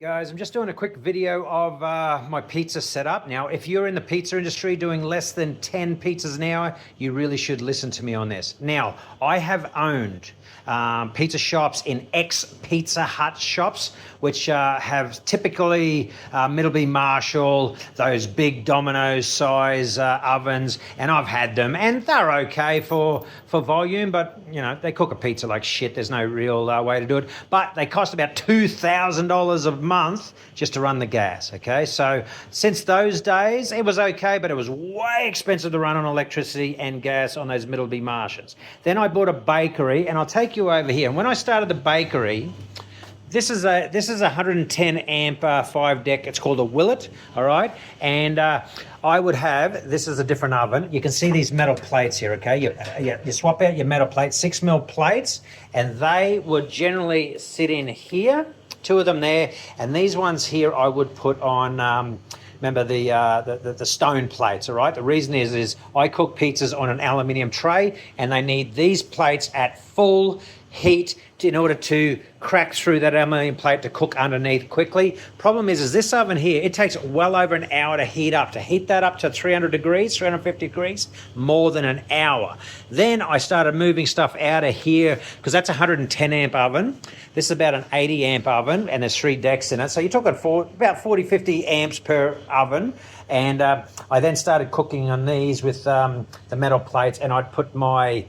Guys, I'm just doing a quick video of my pizza setup. Now, if you're in the pizza industry doing less than 10 pizzas an hour, you really should listen to me on this. Now, I have owned pizza shops in ex-Pizza Hut shops, which have typically Middleby Marshall, those big Domino's size ovens, and I've had them, and they're okay for volume, but you know, they cook a pizza like shit. There's no real way to do it, but they cost about $2,000 a month just to run the gas. Okay, so since those days it was okay, but it was way expensive to run on electricity and gas on those Middleby Marshalls. Then I bought a bakery, and I'll take you over here. And when I started the bakery, this is a 110 amp 5 deck. It's called a Willet, all right? And I would have, this is a different oven. You can see these metal plates here, okay? You swap out your metal plates, 6mm plates, and they would generally sit in here, 2 of them there, and these ones here I would put on, remember the stone plates, all right? The reason is I cook pizzas on an aluminium tray, and they need these plates at full heat in order to crack through that aluminium plate to cook underneath quickly. Problem is this oven here, it takes well over an hour to heat up. To heat that up to 300 degrees, 350 degrees, more than an hour. Then I started moving stuff out of here, because that's a 110 amp oven. This is about an 80 amp oven, and there's 3 decks in it. So you're talking about 40, 50 amps per oven. And I then started cooking on these with the metal plates, and I'd put my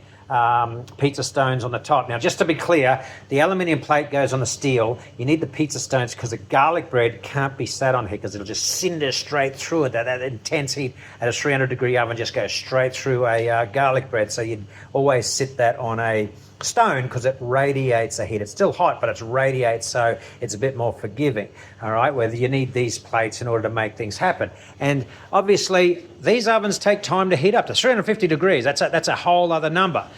pizza stones on the top. Now, just to be clear, the aluminium plate goes on the steel. You need the pizza stones because the garlic bread can't be sat on here because it'll just cinder straight through it. That intense heat at a 300 degree oven just goes straight through a garlic bread. So you'd always sit that on a stone because it radiates the heat. It's still hot, but it radiates, so it's a bit more forgiving. All right, whether you need these plates in order to make things happen. And obviously these ovens take time to heat up to 350 degrees. That's a whole other number.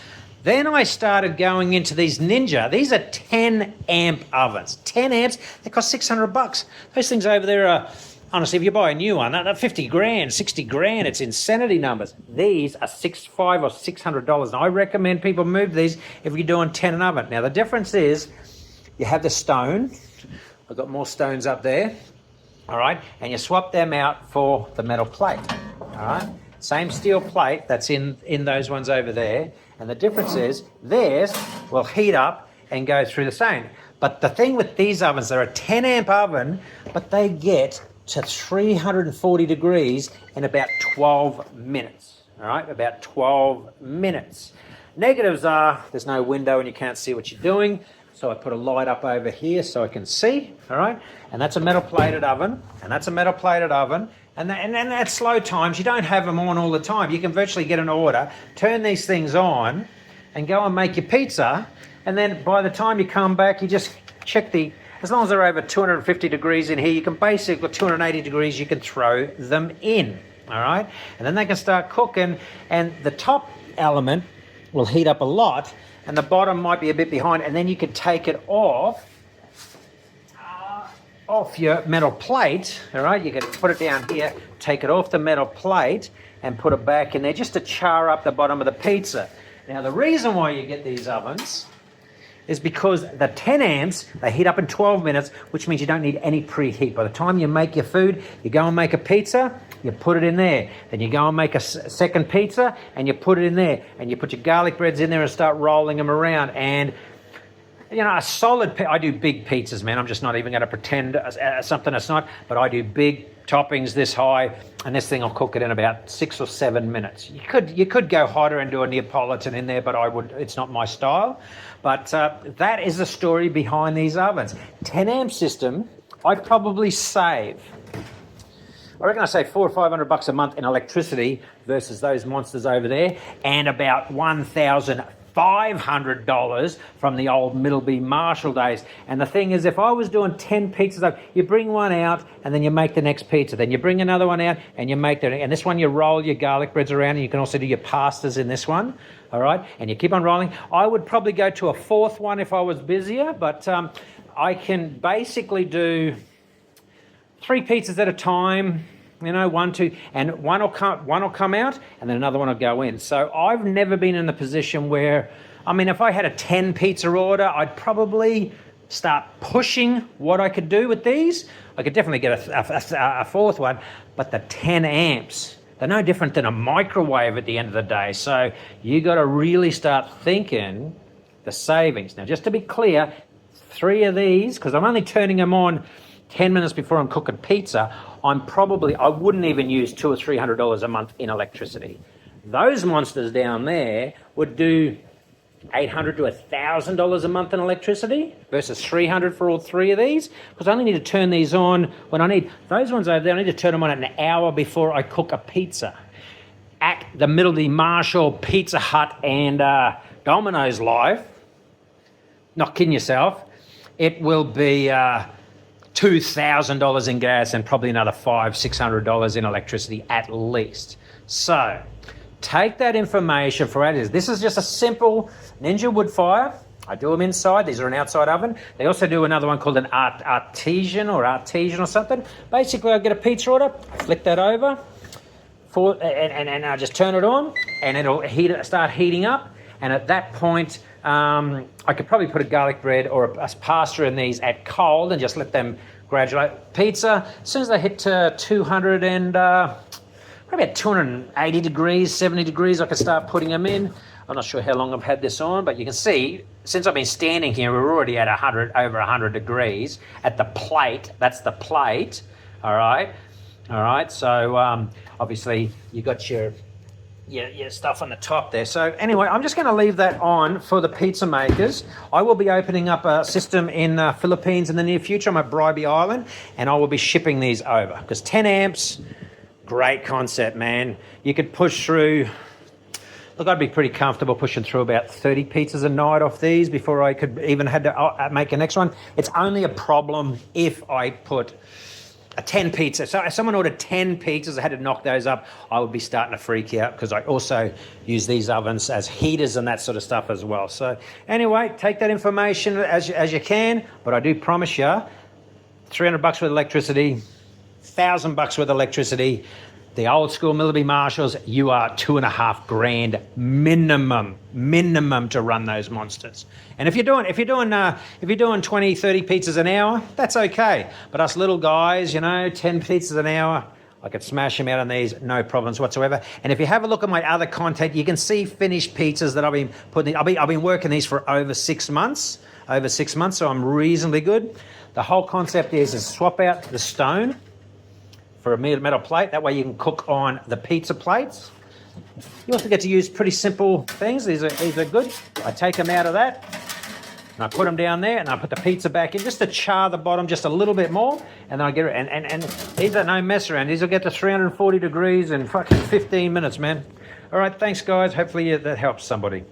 Then I started going into these Ninja. These are 10 amp ovens. 10 amps, they cost $600. Those things over there are, honestly, if you buy a new one, they're 50 grand, 60 grand, it's insanity numbers. These are $500 or $600. And I recommend people move these if you're doing 10 and oven. Now, the difference is you have the stone. I've got more stones up there. All right. And you swap them out for the metal plate. All right. Same steel plate that's in those ones over there. And the difference is theirs will heat up and go through the same. But the thing with these ovens, they're a 10 amp oven, but they get to 340 degrees in about 12 minutes. All right, about 12 minutes. Negatives are there's no window and you can't see what you're doing. So I put a light up over here so I can see. All right, and that's a metal plated oven, and that's a metal plated oven. And at slow times, you don't have them on all the time. You can virtually get an order, turn these things on, and go and make your pizza. And then by the time you come back, you just check as long as they're over 250 degrees in here, you can basically, 280 degrees, you can throw them in, all right? And then they can start cooking, and the top element will heat up a lot, and the bottom might be a bit behind, and then you can take it off your metal plate, all right? You can put it down here, take it off the metal plate, and put it back in there just to char up the bottom of the pizza. Now, the reason why you get these ovens is because the 10 amps, they heat up in 12 minutes, which means you don't need any preheat. By the time you make your food, you go and make a pizza, you put it in there. Then you go and make a second pizza, and you put it in there. And you put your garlic breads in there and start rolling them around. And you know, a solid, I do big pizzas, man. I'm just not even going to pretend something that's not, but I do big toppings this high, and this thing I'll cook it in about 6 or 7 minutes. You could go hotter and do a Neapolitan in there, but it's not my style. But that is the story behind these ovens. 10 amp system, I'd probably save, I reckon I save $400 or $500 a month in electricity versus those monsters over there, and about $1,500 from the old Middleby Marshall days. And the thing is, if I was doing 10 pizzas, you bring one out and then you make the next pizza. Then you bring another one out and you make and this one you roll your garlic breads around, and you can also do your pastas in this one. All right. And you keep on rolling. I would probably go to a 4th one if I was busier, but I can basically do 3 pizzas at a time. You know, 1, 2, and one will come out, and then another one will go in. So I've never been in the position where, I mean, if I had a 10 pizza order, I'd probably start pushing what I could do with these, I could definitely get a fourth one, but the 10 amps, they're no different than a microwave at the end of the day. So you got to really start thinking the savings. Now, just to be clear, 3 of these, because I'm only turning them on 10 minutes before I'm cooking pizza, I wouldn't even use $200 or $300 a month in electricity. Those monsters down there would do $800 to $1,000 a month in electricity versus $300 for all 3 of these, because I only need to turn these on when I need. Those ones over there, I need to turn them on an hour before I cook a pizza. At the Middleby Marshall, Pizza Hut and Domino's Live, not kidding yourself, it will be $2,000 in gas and probably another $500-600 in electricity at least. So take that information for what it is. This is just a simple Ninja wood fire. I do them inside. These are an outside oven. They also do another one called an artesian or something. Basically, I get a pizza order, flick that over, and I just turn it on, and it'll start heating up. And at that point, I could probably put a garlic bread or a pasta in these at cold and just let them graduate. Pizza, as soon as they hit 200 and probably about 280 degrees, 70 degrees, I can start putting them in. I'm not sure how long I've had this on, but you can see, since I've been standing here, we're already at over 100 degrees at the plate. That's the plate, all right? All right, so obviously you got your stuff on the top there. So anyway, I'm just going to leave that on for the pizza makers. I will be opening up a system in Philippines in the near future. I'm at Bribey Island, and I will be shipping these over, because 10 amps, great concept, man. You could push through, look, I'd be pretty comfortable pushing through about 30 pizzas a night off these before I could even had to make a next one. It's only a problem if I put a 10 pizza. So if someone ordered 10 pizzas, I had to knock those up, I would be starting to freak out, because I also use these ovens as heaters and that sort of stuff as well. So anyway, take that information as you can, but I do promise you, $300 worth of electricity, $1,000 worth of electricity, the old school Middleby Marshalls, you are $2.5 grand minimum to run those monsters. And if you're doing 20, 30 pizzas an hour, that's okay. But us little guys, 10 pizzas an hour, I could smash them out on these, no problems whatsoever. And if you have a look at my other content, you can see finished pizzas that I've been putting. I've been working these for over 6 months. So I'm reasonably good. The whole concept is swap out the stone for a metal plate. That way you can cook on the pizza plates. You also get to use pretty simple things. These are good. I take them out of that, and I put them down there, and I put the pizza back in just to char the bottom just a little bit more, and then I get it. And these are no mess around. These will get to 340 degrees in fucking 15 minutes, man. All right, thanks, guys. Hopefully that helps somebody. Bye.